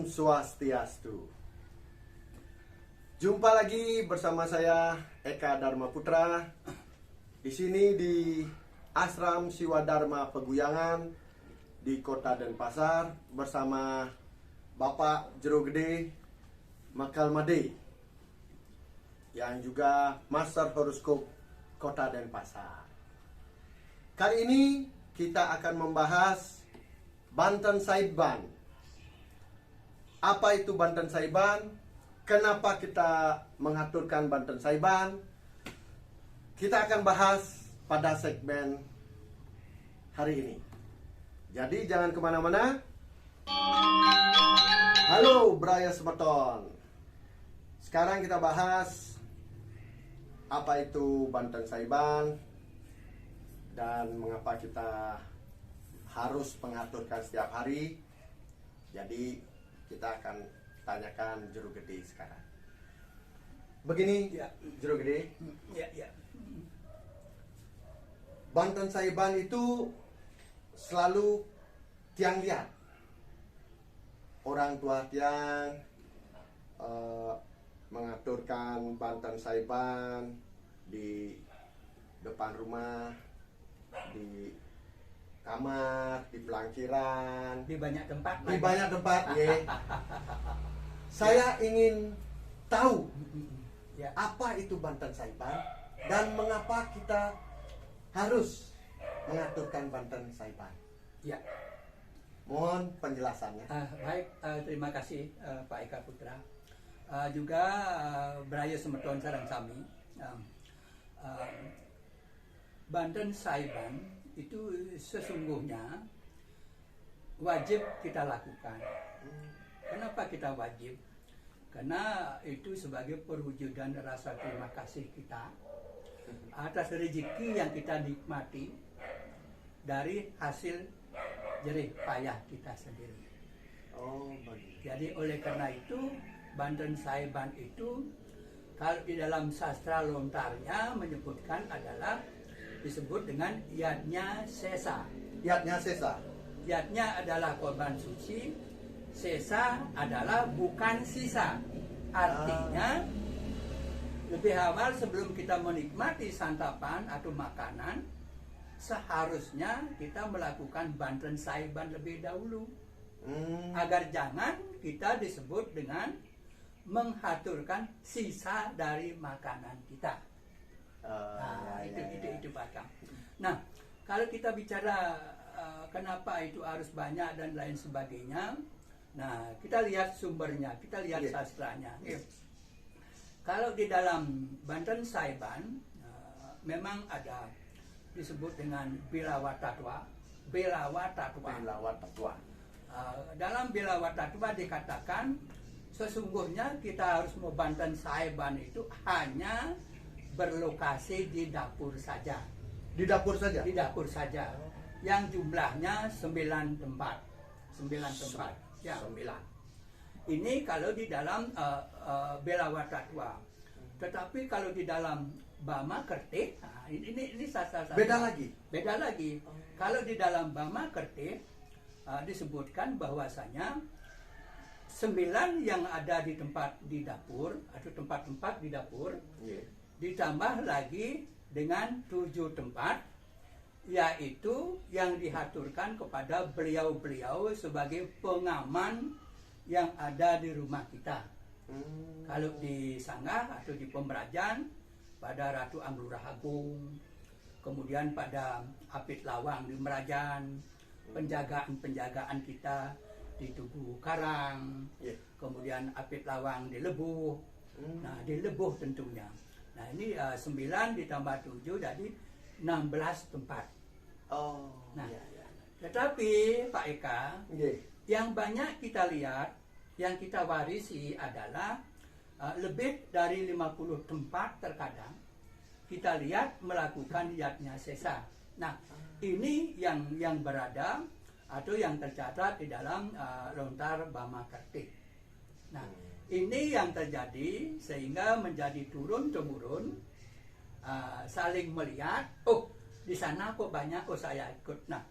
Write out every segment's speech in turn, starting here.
Swastiastu. Jumpa lagi bersama saya Eka Dharma Putra di sini di Ashram Siwa Dharma Peguyangan di Kota Denpasar bersama Bapak Jero Gede Makal Made yang juga Master Horoskop Kota Denpasar. Kali ini kita akan membahas Banten Saiban. Apa itu Banten Saiban? Kenapa kita mengaturkan Banten Saiban? Kita akan bahas pada segmen hari ini. Jadi jangan kemana-mana. Halo Braya Semeton. Sekarang kita bahas apa itu Banten Saiban dan mengapa kita harus mengaturkan setiap hari. Jadi kita akan tanyakan Jero Gede sekarang. Begini, ya, Jero Gede. Ya. Banten Saiban itu selalu tiang lihat. Orang tua tiang mengaturkan Banten Saiban di depan rumah, di kamar, di pelangkiran, Di banyak tempat. ya. Saya ingin tahu Ya. apa itu Banten Saiban dan mengapa kita harus mengaturkan Banten Saiban. Ya. Mohon penjelasannya. Baik, terima kasih Pak Eka Putra. Juga Braya Semeton sareng sami. Banten Saiban itu sesungguhnya wajib kita lakukan. Kenapa kita wajib? Karena itu sebagai perwujudan rasa terima kasih kita atas rezeki yang kita nikmati dari hasil jerih payah kita sendiri. Oh, bagus. Jadi oleh karena itu Banten Saiban itu kalau di dalam sastra lontarnya menyebutkan adalah disebut dengan yadnya sesa. Yadnya sesa. Yadnya adalah korban suci, sesa adalah bukan sisa. Artinya lebih awal sebelum kita menikmati santapan atau makanan, seharusnya kita melakukan Banten Saiban lebih dahulu. Agar jangan kita disebut dengan menghaturkan sisa dari makanan kita. Itu Pak Kang. Nah, kalau kita bicara kenapa itu harus banyak dan lain sebagainya, nah kita lihat sumbernya, kita lihat sastranya. Kalau di dalam Banten Saiban memang ada disebut dengan Bilawatatwa. Dalam Bilawatatwa dikatakan sesungguhnya kita harus mau Banten Saiban itu hanya berlokasi di dapur saja. Di dapur saja? Di dapur saja. Yang jumlahnya 9 tempat. 9 tempat. Ya, 9. Ini kalau di dalam Bilawatatwa. Tetapi kalau di dalam Bama Kertih, nah, ini sasa-sasa. Beda lagi. Kalau di dalam Bama Kertih disebutkan bahwasanya 9 yang ada di tempat di dapur atau tempat-tempat di dapur. Ditambah lagi dengan 7 tempat, yaitu yang dihaturkan kepada beliau-beliau sebagai pengaman yang ada di rumah kita. Kalau di Sanggah atau di Pemerajan, pada Ratu Anglurah Agung, kemudian pada Apit Lawang di Merajan, penjagaan-penjagaan kita di Tugu Karang, kemudian Apit Lawang di Lebuh, nah di Lebuh tentunya. Nah ini 9 ditambah 7 jadi 16 tempat. Tetapi Pak Eka, yang banyak kita lihat, yang kita warisi adalah lebih dari 50 tempat terkadang kita lihat melakukan yadnya sesa. Nah ini yang berada atau yang tercatat di dalam lontar Bama Kertih. Nah ini yang terjadi sehingga menjadi turun-temurun saling melihat, oh di sana kok banyak, oh saya ikut. Nah,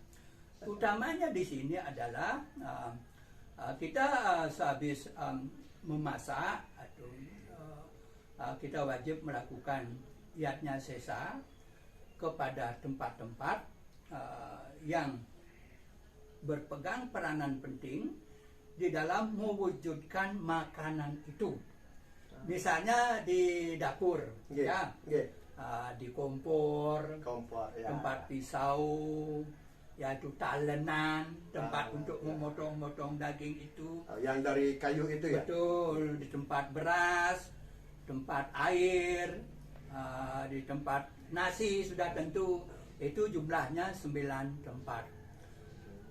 utamanya di sini adalah kita sehabis memasak atau kita wajib melakukan yatnya sesa kepada tempat-tempat yang berpegang peranan penting di dalam mewujudkan makanan itu. Misalnya di dapur, ya, di kompor, ya. tempat pisau, yaitu talenan, tempat untuk memotong-motong daging itu. Yang dari kayu itu ya? Betul, di tempat beras, tempat air, di tempat nasi sudah tentu, itu jumlahnya 9 tempat.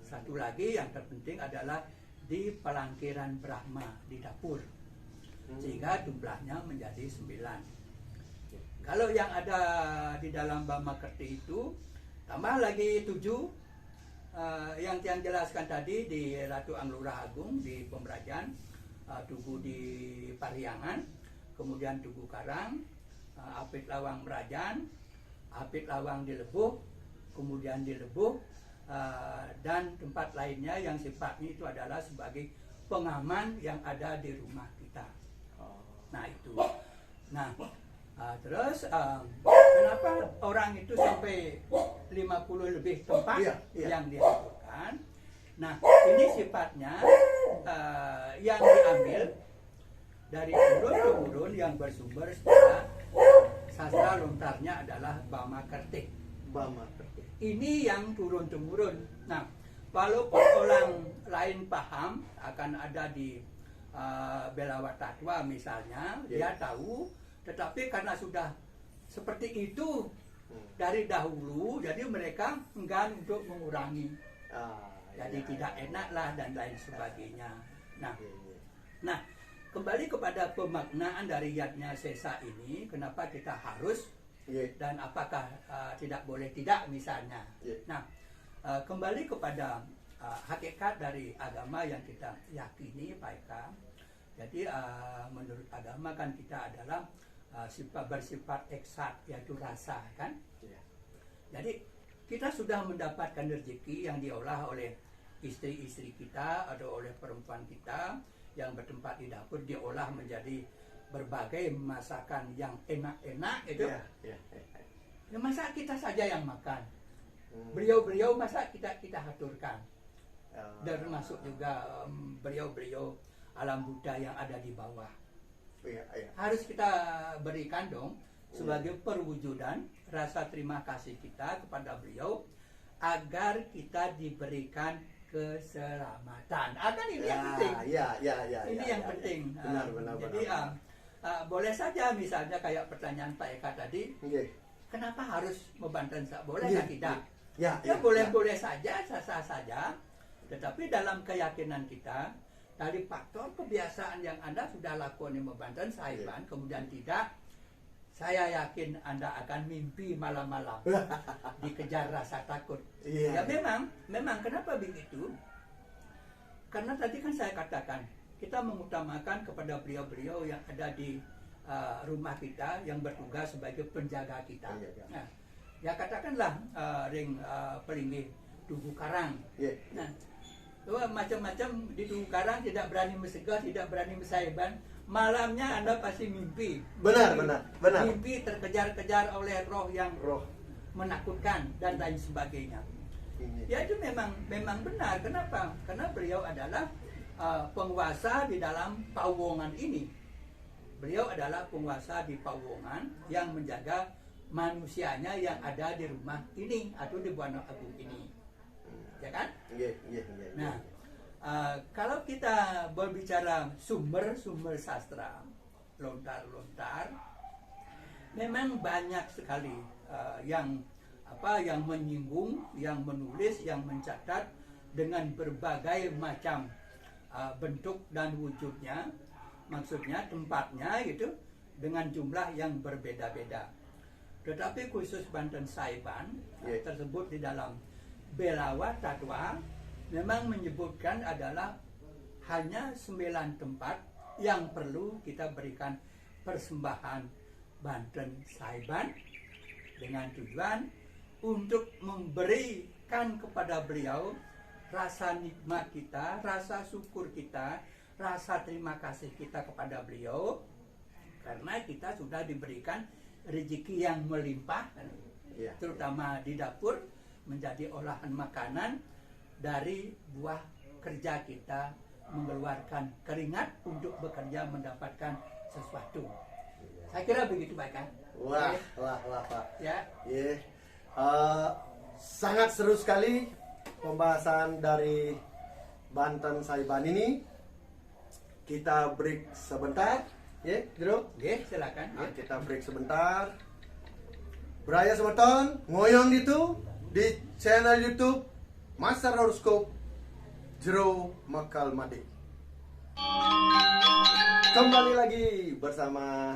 Satu lagi yang terpenting adalah di pelangkiran Brahma, di dapur. Sehingga jumlahnya menjadi 9. Kalau yang ada di dalam Bama Kerti itu, tambah lagi 7, yang Tiang jelaskan tadi di Ratu Anglurah Agung, di Pemerajan, Tugu di Pariangan, kemudian Tugu Karang, Apit Lawang Merajan, Apit Lawang di Lebuh, kemudian di Lebuh, dan tempat lainnya yang sifatnya itu adalah sebagai pengaman yang ada di rumah kita. Nah itu. Nah terus kenapa orang itu sampai 50 lebih tempat yang dilakukan? Nah ini sifatnya yang diambil dari turun-temurun yang bersumber secara sastra lontarnya adalah Bama Kerti. Ini yang turun-temurun. Nah, walaupun orang lain paham akan ada di Belawattatwa misalnya, dia tahu, tetapi karena sudah seperti itu dari dahulu, jadi mereka enggan untuk mengurangi. Jadi tidak enak lah dan lain sebagainya. Nah, kembali kepada pemaknaan dari yatnya sesa ini, kenapa kita harus dan apakah tidak boleh tidak misalnya. Nah, kembali kepada hakikat dari agama yang kita yakini, Pak Eka. Jadi menurut agama kan kita adalah bersifat eksat, yaitu rasa kan. Jadi kita sudah mendapatkan rezeki yang diolah oleh istri-istri kita atau oleh perempuan kita yang bertempat di dapur, diolah menjadi berbagai masakan yang enak-enak itu. Ya masa kita saja yang makan. Beliau-beliau masa kita aturkan. Dan termasuk juga beliau-beliau alam Buddha yang ada di bawah. Harus kita berikan dong sebagai perwujudan rasa terima kasih kita kepada beliau agar kita diberikan keselamatan. Kan ini yang penting. Ini yang penting. Jadi boleh saja misalnya kayak pertanyaan Pak Eka tadi, kenapa harus membanten? Boleh nggak tidak? Ya boleh-boleh saja, sah-sah saja. Tetapi dalam keyakinan kita, dari faktor kebiasaan yang Anda sudah lakukan di Membanten Sahiban, kemudian tidak, saya yakin Anda akan mimpi malam-malam dikejar rasa takut. Ya memang kenapa begitu? Karena tadi kan saya katakan, kita mengutamakan kepada beliau-beliau yang ada di rumah kita, yang bertugas sebagai penjaga kita. Nah, ya katakanlah ring Pelinggih Tugu Karang. Nah, macam-macam di Tugu Karang tidak berani mesegah, tidak berani mesahiban. Malamnya Anda pasti mimpi. Benar. Mimpi terkejar-kejar oleh roh yang menakutkan dan lain sebagainya. Ya itu memang benar. Kenapa? Karena beliau adalah penguasa di dalam Pauwongan ini. Beliau adalah penguasa di Pauwongan yang menjaga manusianya yang ada di rumah ini atau di Buana Agung ini. Ya kan? Nah, kalau kita berbicara sumber-sumber sastra, lontar-lontar, memang banyak sekali yang menyinggung, yang menulis, yang mencatat dengan berbagai macam bentuk dan wujudnya, maksudnya tempatnya gitu, dengan jumlah yang berbeda-beda. Tetapi khusus Banten Sahiban tersebut di dalam Belawattatwa memang menyebutkan adalah hanya 9 tempat yang perlu kita berikan persembahan Banten Sahiban dengan tujuan untuk memberikan kepada beliau rasa nikmat kita, rasa syukur kita, rasa terima kasih kita kepada beliau karena kita sudah diberikan rezeki yang melimpah, Iya. terutama di dapur menjadi olahan makanan dari buah kerja kita, mengeluarkan keringat untuk bekerja mendapatkan sesuatu. Saya kira begitu, Pak Eka. Wah, Oke. wah, Pak. Ya, Iya. Sangat seru sekali pembahasan dari Banten Saiban ini. Kita break sebentar, ya, Jero. oke, silakan. Ya, kita break sebentar. Beraya semeton, ngoyong gitu di channel YouTube Master Horoscope Jero Makal Made. Kembali lagi bersama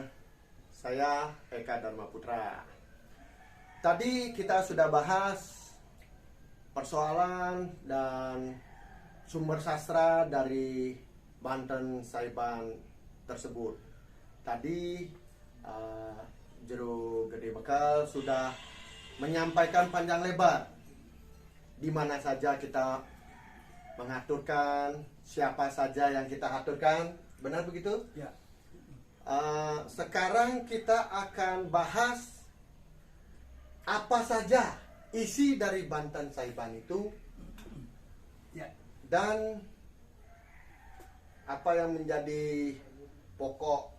saya Eka Dharma Putra. Tadi kita sudah bahas persoalan dan sumber sastra dari Banten Saiban tersebut. Tadi Jero Gede Bekal sudah menyampaikan panjang lebar di mana saja kita mengaturkan, siapa saja yang kita aturkan. Benar begitu? Ya. Sekarang kita akan bahas apa saja isi dari Banten Saiban itu Ya. dan apa yang menjadi pokok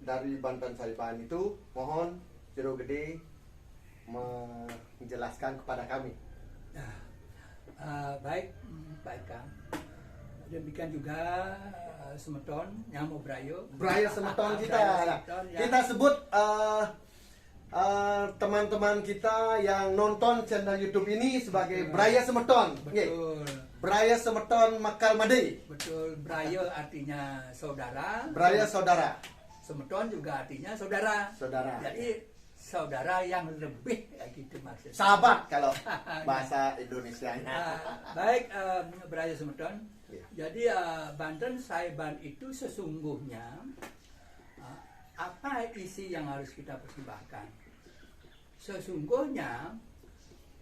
dari Banten Saiban itu. Mohon Jero Gede menjelaskan kepada kami. Baik, Pak Eka. Demikian juga Semeton, Nyamo Brayo. Braya semeton kita. Braya semeton, ya. Kita sebut teman-teman kita yang nonton channel YouTube ini sebagai Braya Semeton. Nggih. Betul. Braya Semeton Makal Made. Betul, Brayo artinya saudara. Braya saudara. Semeton juga artinya saudara. Saudara. Jadi saudara yang lebih, gitu maksudnya. Sahabat kalau bahasa Indonesianya. Baik, Brayo Semeton. Ya. Jadi Banten Saiban itu sesungguhnya apa isi yang harus kita persembahkan? Sesungguhnya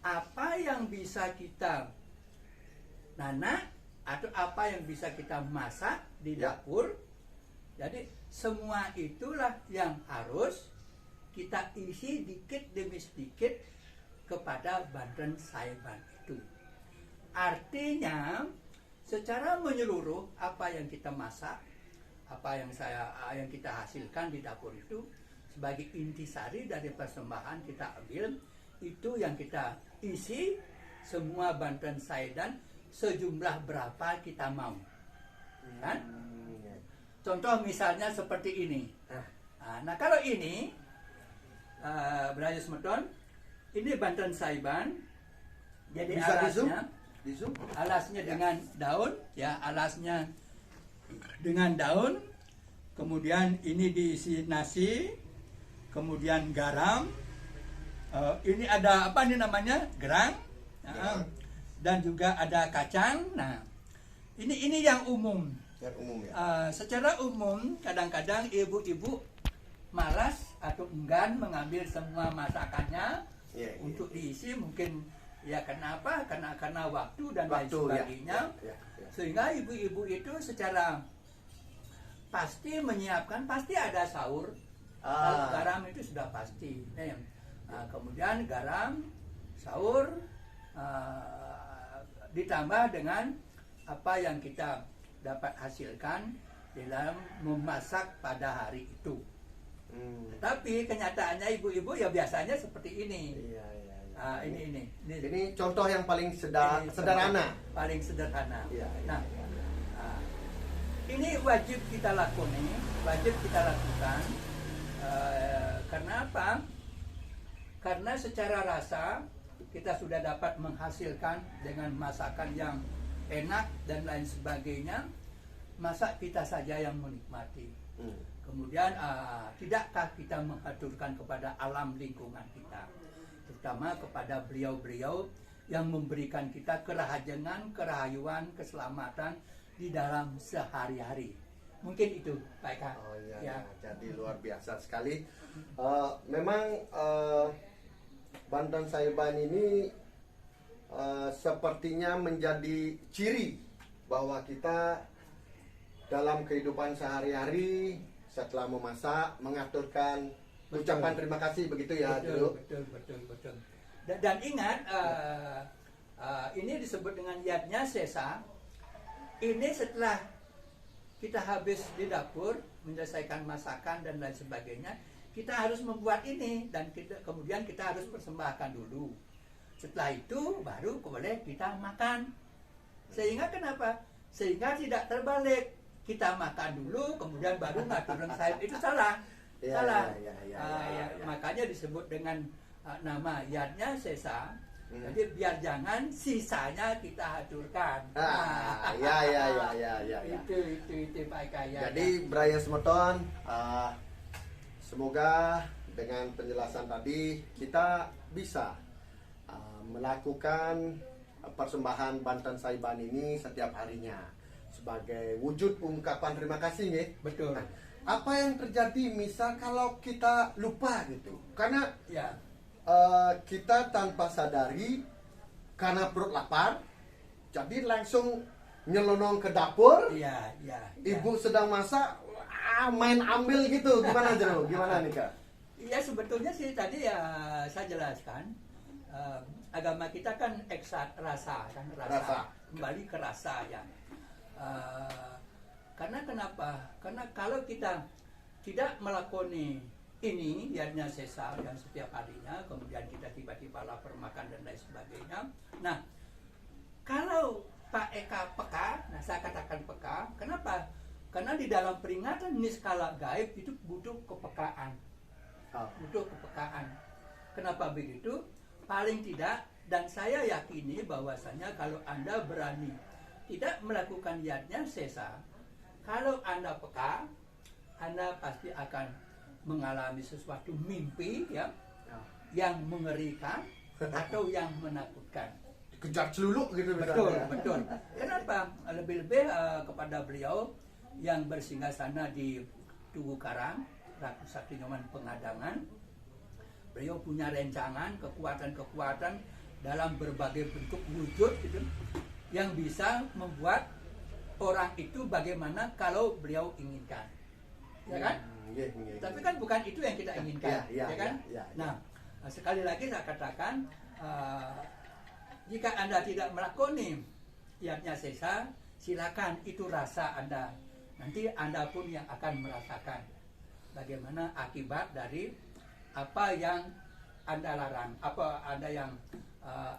apa yang bisa kita nanak atau apa yang bisa kita masak di Ya. dapur. Jadi semua itulah yang harus kita isi dikit demi sedikit kepada Banten Saiban itu. Artinya secara menyeluruh apa yang kita masak, apa yang kita hasilkan di dapur itu sebagai intisari dari persembahan kita ambil, itu yang kita isi semua Banten Saiban sejumlah berapa kita mau. Kan? Contoh misalnya seperti ini. Nah, kalau ini Brayo Semeton, ini Banten Saiban. Jadi Bisa di zoom, alasnya dengan daun, ya, alasnya dengan daun. Kemudian ini diisi nasi, kemudian garam. Ini ada apa nih namanya? Gerang. Dan juga ada kacang. Nah, ini yang umum. Yang umum ya. Secara umum kadang-kadang ibu-ibu malas atau enggan mengambil semua masakannya untuk diisi, mungkin ya kenapa? Karena waktu dan lain sebagainya. Ya. Sehingga ibu-ibu itu secara pasti menyiapkan, pasti ada sahur. Kalau garam itu sudah pasti. Kemudian garam, sahur, ditambah dengan apa yang kita dapat hasilkan dalam memasak pada hari itu. Tapi kenyataannya ibu-ibu ya biasanya seperti ini. Iya. Ini Contoh yang paling sederhana. paling sederhana. Iya. Nah, ini wajib kita lakukan, karena apa? Karena secara rasa kita sudah dapat menghasilkan dengan masakan yang enak dan lain sebagainya. Masa kita saja yang menikmati. Kemudian tidakkah kita mengaturkan kepada alam lingkungan kita, terutama kepada beliau-beliau yang memberikan kita kerahajangan, kerahayuan, keselamatan di dalam sehari-hari. Mungkin itu, Pak Eka. Oh iya, Ya. jadi luar biasa sekali. Memang Banten Saiban ini sepertinya menjadi ciri bahwa kita dalam kehidupan sehari-hari setelah memasak mengaturkan Betul. ucapan terima kasih, begitu ya, Jero? Betul. Dan ingat, ini disebut dengan yadnya sesa. Ini setelah kita habis di dapur menyelesaikan masakan dan lain sebagainya, kita harus membuat ini dan kemudian kita harus persembahkan dulu. Setelah itu baru boleh kita makan. Sehingga kenapa? Sehingga tidak terbalik. Kita makan dulu kemudian baru ngaturkan sayap, itu salah. Ya, Salah. ya. Makanya disebut dengan nama yadnya sesa. Hmm. Jadi biar jangan sisanya kita hancurkan. Ya. Itu Pak Eka, ya. Jadi Braya Semeton, semoga dengan penjelasan tadi kita bisa melakukan persembahan Banten Saiban ini setiap harinya sebagai wujud ungkapan terima kasih nih. Betul. Nah, apa yang terjadi misal kalau kita lupa gitu? Karena Ya. kita tanpa sadari karena perut lapar, jadi langsung nyelonong ke dapur. Ya. Ibu sedang masak, main ambil gitu. Gimana, Jero? Gimana nih, Kak? Ya sebetulnya sih tadi ya saya jelaskan, agama kita kan eksat rasa kan, Rasa. kembali ke rasa ya. Karena kenapa? Karena kalau kita tidak melakoni ini yadnya sesa yang setiap harinya, kemudian kita tiba-tiba lapar makan dan lain sebagainya. Nah, kalau Pak Eka peka, nah saya katakan peka, kenapa? Karena di dalam peringatan ini skala gaib itu butuh kepekaan. Butuh kepekaan. Kenapa begitu? Paling tidak, dan saya yakini bahwasanya kalau Anda berani tidak melakukan yadnya sesa, kalau Anda peka, Anda pasti akan mengalami sesuatu mimpi ya, yang mengerikan atau yang menakutkan. Kejar celuluk gitu misalnya. Betul. Kenapa? Lebih-lebih kepada beliau yang bersinggasana di Tugu Karang, Ratu Sakti Nyoman Pengadangan. Beliau punya rencangan, kekuatan-kekuatan dalam berbagai bentuk wujud gitu, yang bisa membuat orang itu bagaimana kalau beliau inginkan. Ya kan? Iya. Tapi kan bukan itu yang kita inginkan, Ya, ya kan? ya. Nah, sekali lagi saya katakan, jika Anda tidak melakoni yadnya sesa, silakan, itu rasa Anda. Nanti Anda pun yang akan merasakan bagaimana akibat dari apa yang Anda larang, apa Anda yang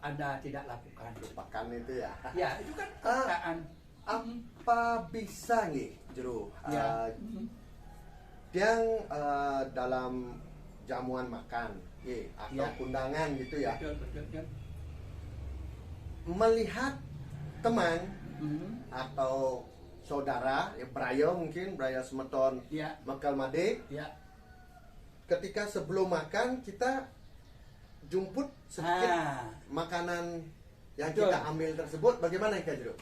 Anda tidak lakukan. Lupakan itu ya. Ya, itu kan kepekaan. Apa bisa nih, Jero? Ya. Yang dalam jamuan makan atau Ya. kundangan gitu ya, Betul. melihat teman atau saudara ya, Braya Semeton Ya. Mekal Made, Ya. ketika sebelum makan kita jumput sedikit makanan yang Betul. kita ambil tersebut, bagaimana ya, Jero?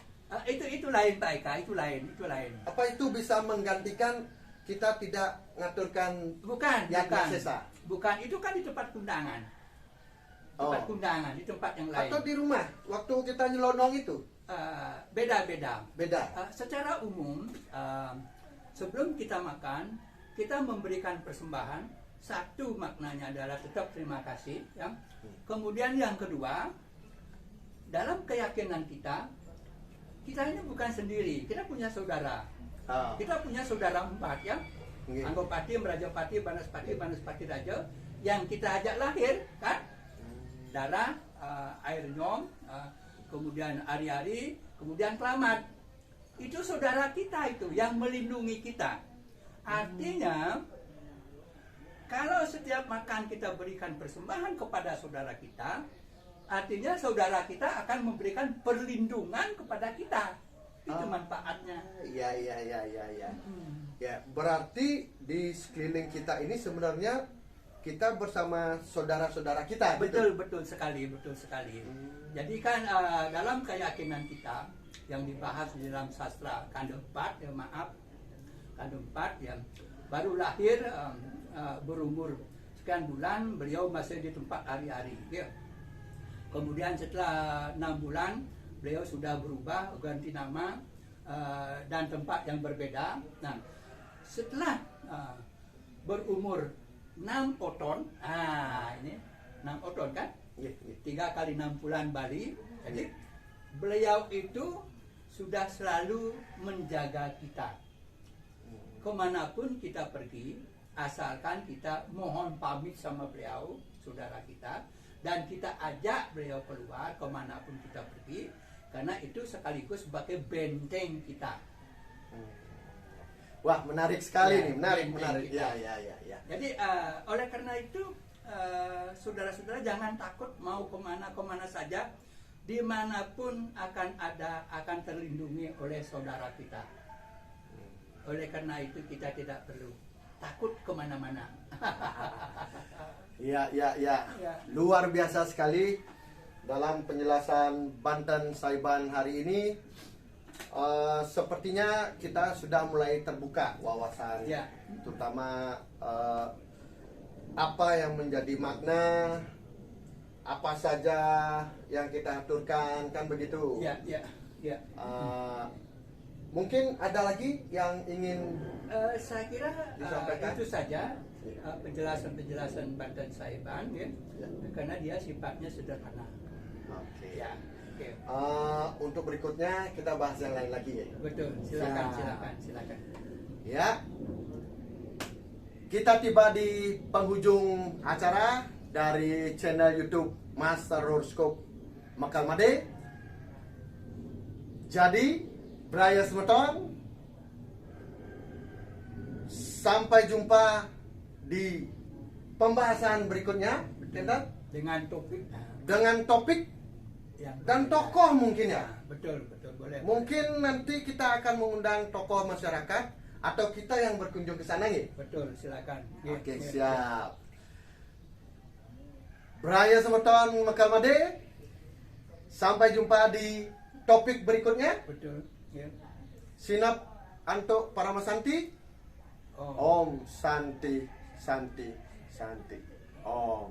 Itu lain Pak Eka, itu lain. Apa itu bisa menggantikan kita tidak ngaturkan Bukan. sesa? Bukan, itu kan di tempat kundangan. Kundangan, di tempat yang lain. Atau di rumah waktu kita nyelonong itu? Beda. Beda. Secara umum, sebelum kita makan, kita memberikan persembahan. Satu, maknanya adalah tetap terima kasih. Ya. Kemudian yang kedua, dalam keyakinan kita ini bukan sendiri. Kita punya saudara. Kita punya saudara 4 ya. Anggopati, Merajapati, Banaspati Raja, yang kita ajak lahir kan, darah, air nyom, kemudian ari-ari, kemudian kelamat. Itu saudara kita itu yang melindungi kita. Artinya kalau setiap makan kita berikan persembahan kepada saudara kita, artinya saudara kita akan memberikan perlindungan kepada kita. Itu manfaatnya. Iya. Ya, berarti di sekeliling kita ini sebenarnya kita bersama saudara-saudara kita. Betul gitu? sekali. Jadi kan dalam keyakinan kita yang dibahas di dalam sastra Kanda 4, Kanda 4 yang baru lahir, berumur sekian bulan, beliau masih di tempat hari-hari. Ya. Kemudian setelah 6 bulan beliau sudah berubah, ganti nama dan tempat yang berbeda. Nah, setelah berumur 6 oton, ini 6 oton kan? Iya, iya. 3 kali 6 bulan Bali. Jadi beliau itu sudah selalu menjaga kita. Kemanapun kita pergi, asalkan kita mohon pamit sama beliau, saudara kita, dan kita ajak beliau keluar kemanapun kita pergi, karena itu sekaligus sebagai benteng kita. Wah, menarik sekali Ya, nih, menarik, benteng menarik. kita. Ya. Jadi oleh karena itu saudara-saudara jangan takut mau kemana saja, dimanapun akan terlindungi oleh saudara kita. Oleh karena itu kita tidak perlu takut kemana-mana. Ya. Ya. Luar biasa sekali dalam penjelasan Banten Saiban hari ini. Sepertinya kita sudah mulai terbuka wawasan, Ya. terutama apa yang menjadi makna, apa saja yang kita aturkan, kan begitu. Ya. Mungkin ada lagi yang ingin Saya kira disampaikan? itu saja Ya. penjelasan Banten Saiban, ya. Ya. Karena dia sifatnya sederhana. Oke. Ya, oke. Untuk berikutnya kita bahas yang lain lagi ya. Betul. Silakan. Ya. Kita tiba di penghujung acara dari channel YouTube Master Horoscope Makal Made. Jadi, Braya Semeton, sampai jumpa di pembahasan berikutnya, Tenda, Dengan topik dengan topik yang dan berbeda. tokoh mungkin ya. Betul, boleh. Mungkin nanti kita akan mengundang tokoh masyarakat atau kita yang berkunjung ke sana nih. Betul, silakan. Ya, Oke, ya. siap. Braya Semeton Makal Made. Sampai jumpa di topik berikutnya. Betul. Ya. Sinap Anto Paramasanti. Oh. Om Santi Santi Santi. Om.